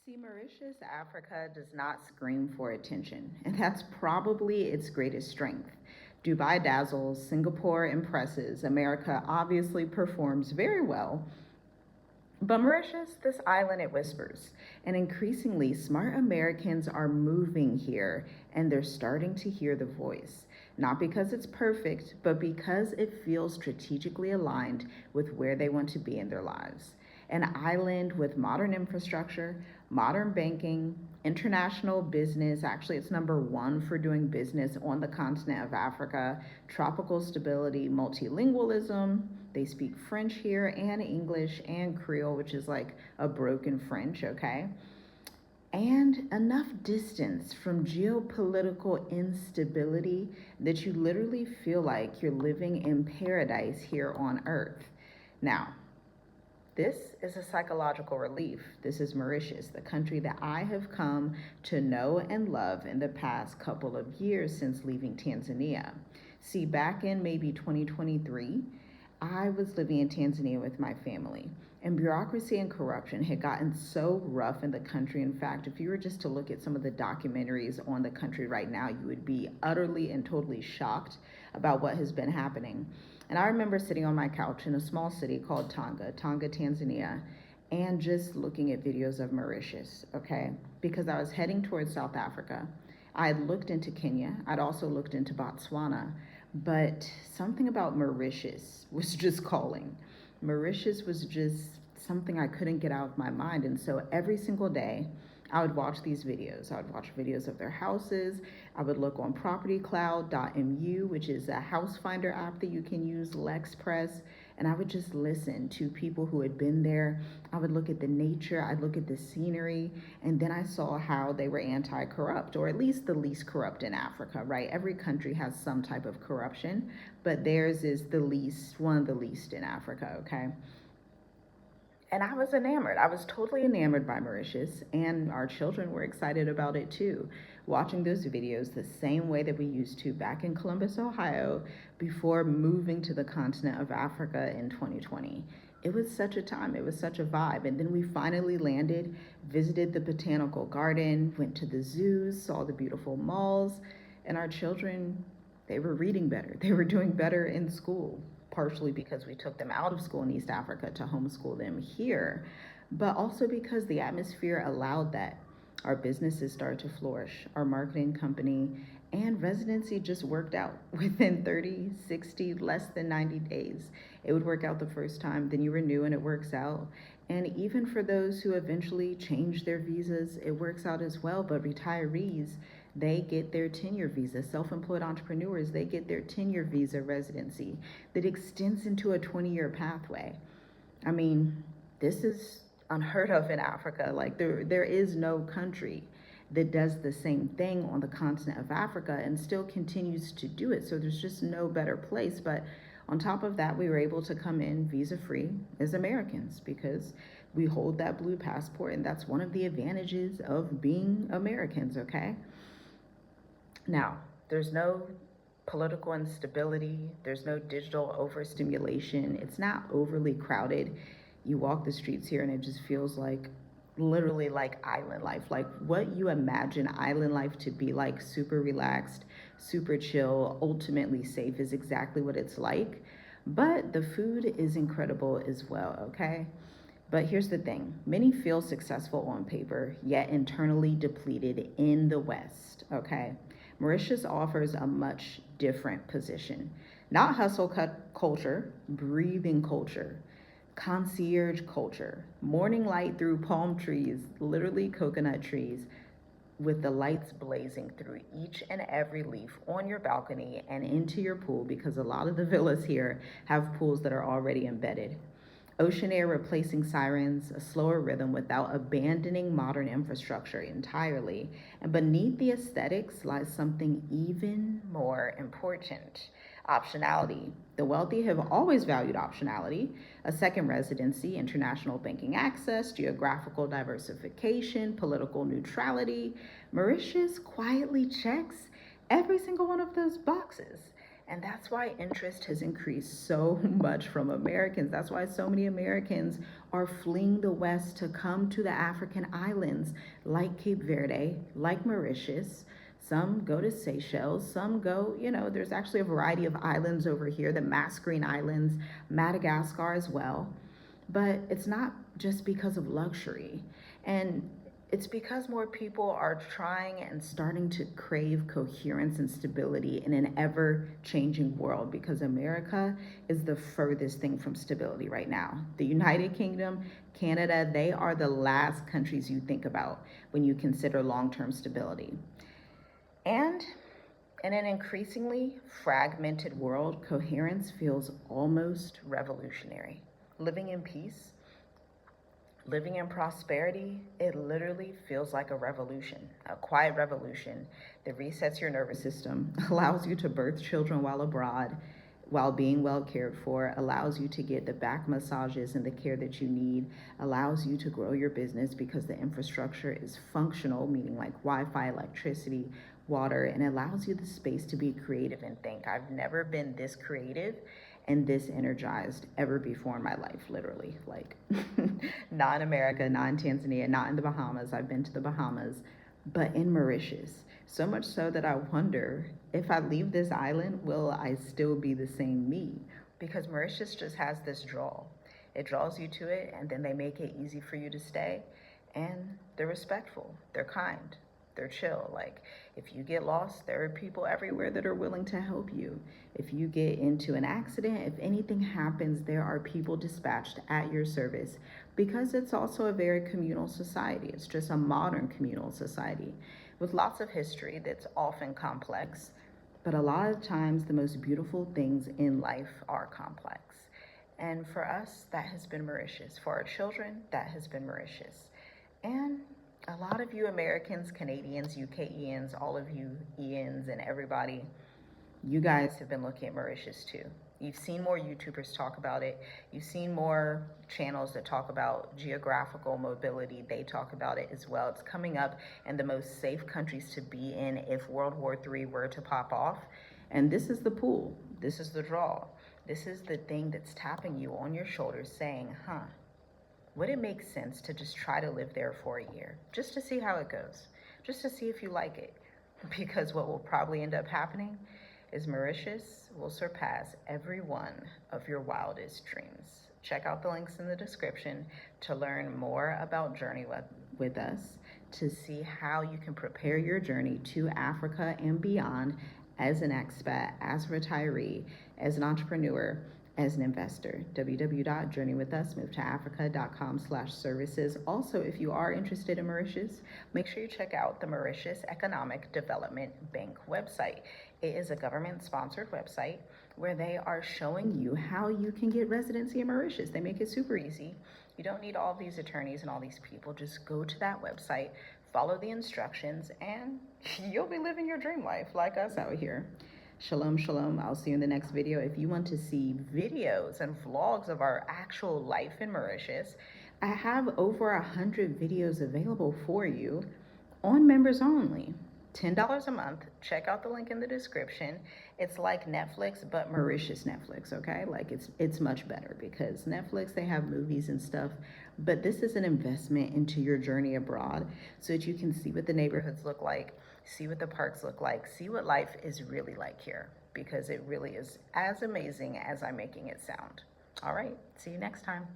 See, Mauritius, Africa does not scream for attention, and that's probably its greatest strength. Dubai dazzles, Singapore impresses, America obviously performs very well. But Mauritius, this island, it whispers. And increasingly, smart Americans are moving here and they're starting to hear the voice. Not because it's perfect, but because it feels strategically aligned with where they want to be in their lives. An island with modern infrastructure, modern banking, international business. Actually, it's number one for doing business on the continent of Africa. Tropical stability, multilingualism. They speak French here and English and Creole, which is like a broken French, okay? And enough distance from geopolitical instability that you literally feel like you're living in paradise here on Earth. Now, this is a psychological relief. This is Mauritius, the country that I have come to know and love in the past couple of years since leaving Tanzania. See, back in maybe 2023, I was living in Tanzania with my family, and bureaucracy and corruption had gotten so rough in the country. In fact, if you were just to look at some of the documentaries on the country right now, you would be utterly and totally shocked about what has been happening. And I remember sitting on my couch in a small city called Tonga, Tanzania, and just looking at videos of Mauritius, okay? Because I was heading towards South Africa. I had looked into Kenya. I'd also looked into Botswana, but something about Mauritius was just calling. Mauritius was just something I couldn't get out of my mind. And so every single day, I would watch these videos. I would watch videos of their houses. I would look on propertycloud.mu, which is a house finder app that you can use, LexPress, and I would just listen to people who had been there. I would look at the nature, I'd look at the scenery, and then I saw how they were anti-corrupt, or at least the least corrupt in Africa, right? Every country has some type of corruption, but theirs is the least, one of the least in Africa, okay? And I was enamored. I was totally enamored by Mauritius, and our children were excited about it too. Watching those videos the same way that we used to back in Columbus, Ohio, before moving to the continent of Africa in 2020. It was such a time, it was such a vibe. And then we finally landed, visited the botanical garden, went to the zoos, saw the beautiful malls, and our children, they were reading better. They were doing better in school, partially because we took them out of school in East Africa to homeschool them here, but also because the atmosphere allowed that. Our businesses started to flourish. Our marketing company and residency just worked out within 30, 60, less than 90 days. It would work out the first time, then you renew and it works out. And even for those who eventually change their visas, it works out as well. But retirees, they get their tenure visa. Self-employed entrepreneurs, they get their tenure visa residency that extends into a 20-year pathway. I mean, this is unheard of in Africa. Like there is no country that does the same thing on the continent of Africa and still continues to do it. So there's just no better place. But on top of that, we were able to come in visa-free as Americans because we hold that blue passport, and that's one of the advantages of being Americans, okay? Now, there's no political instability, there's no digital overstimulation, it's not overly crowded. You walk the streets here and it just feels like literally like island life, like what you imagine island life to be like, super relaxed, super chill, ultimately safe is exactly what it's like. But the food is incredible as well, okay? But here's the thing, many feel successful on paper, yet internally depleted in the West, okay? Mauritius offers a much different position. Not hustle cut culture, breathing culture, concierge culture, morning light through palm trees, literally coconut trees, with the lights blazing through each and every leaf on your balcony and into your pool, because a lot of the villas here have pools that are already embedded. Ocean air replacing sirens, a slower rhythm without abandoning modern infrastructure entirely. And beneath the aesthetics lies something even more important: optionality. The wealthy have always valued optionality: a second residency, international banking access, geographical diversification, political neutrality. Mauritius quietly checks every single one of those boxes. And that's why interest has increased so much from Americans. That's why so many Americans are fleeing the West to come to the African islands like Cape Verde, like Mauritius. Some go to Seychelles, some go, there's actually a variety of islands over here, the Mascarene Islands, Madagascar as well. But it's not just because of luxury. And it's because more people are trying and starting to crave coherence and stability in an ever-changing world, because America is the furthest thing from stability right now. The United Kingdom, Canada, they are the last countries you think about when you consider long-term stability. And in an increasingly fragmented world, coherence feels almost revolutionary. Living in peace, living in prosperity, it literally feels like a revolution, a quiet revolution that resets your nervous system, allows you to birth children while abroad, while being well cared for, allows you to get the back massages and the care that you need, allows you to grow your business because the infrastructure is functional, meaning like Wi-Fi, electricity, water, and allows you the space to be creative and think. I've never been this creative and this energized ever before in my life, literally. Like, not in America, not in Tanzania, not in the Bahamas. I've been to the Bahamas, but in Mauritius. So much so that I wonder, if I leave this island, will I still be the same me? Because Mauritius just has this draw. It draws you to it, and then they make it easy for you to stay. And they're respectful, they're kind, they're chill. Like, if you get lost, there are people everywhere that are willing to help you. If you get into an accident, if anything happens, there are people dispatched at your service, because it's also a very communal society. It's just a modern communal society with lots of history that's often complex. But a lot of times, the most beautiful things in life are complex. And for us, that has been Mauritius. For our children, that has been Mauritius. And a lot of you Americans, Canadians, UKians, all of you Ians and everybody, you guys have been looking at Mauritius too. You've seen more YouTubers talk about it. You've seen more channels that talk about geographical mobility. They talk about it as well. It's coming up in the most safe countries to be in if World War III were to pop off. And this is the pool. This is the draw. This is the thing that's tapping you on your shoulders saying, would it make sense to just try to live there for a year, just to see how it goes, just to see if you like it? Because what will probably end up happening is Mauritius will surpass every one of your wildest dreams. Check out the links in the description to learn more about Journey with us, to see how you can prepare your journey to Africa and beyond as an expat, as a retiree, as an entrepreneur, as an investor. www.journeywithusmovetoafrica.com/services. Also, if you are interested in Mauritius, make sure you check out the Mauritius Economic Development Bank website. It is a government-sponsored website where they are showing you how you can get residency in Mauritius. They make it super easy. You don't need all these attorneys and all these people. Just go to that website, follow the instructions, and you'll be living your dream life like us out here. Shalom, shalom. I'll see you in the next video. If you want to see videos and vlogs of our actual life in Mauritius, I have over 100 videos available for you on members only. $10 a month. Check out the link in the description. It's like Netflix, but Mauritius Netflix, okay? Like, it's much better, because Netflix, they have movies and stuff, but this is an investment into your journey abroad so that you can see what the neighborhoods look like, see what the parks look like, see what life is really like here, because it really is as amazing as I'm making it sound. All right, see you next time.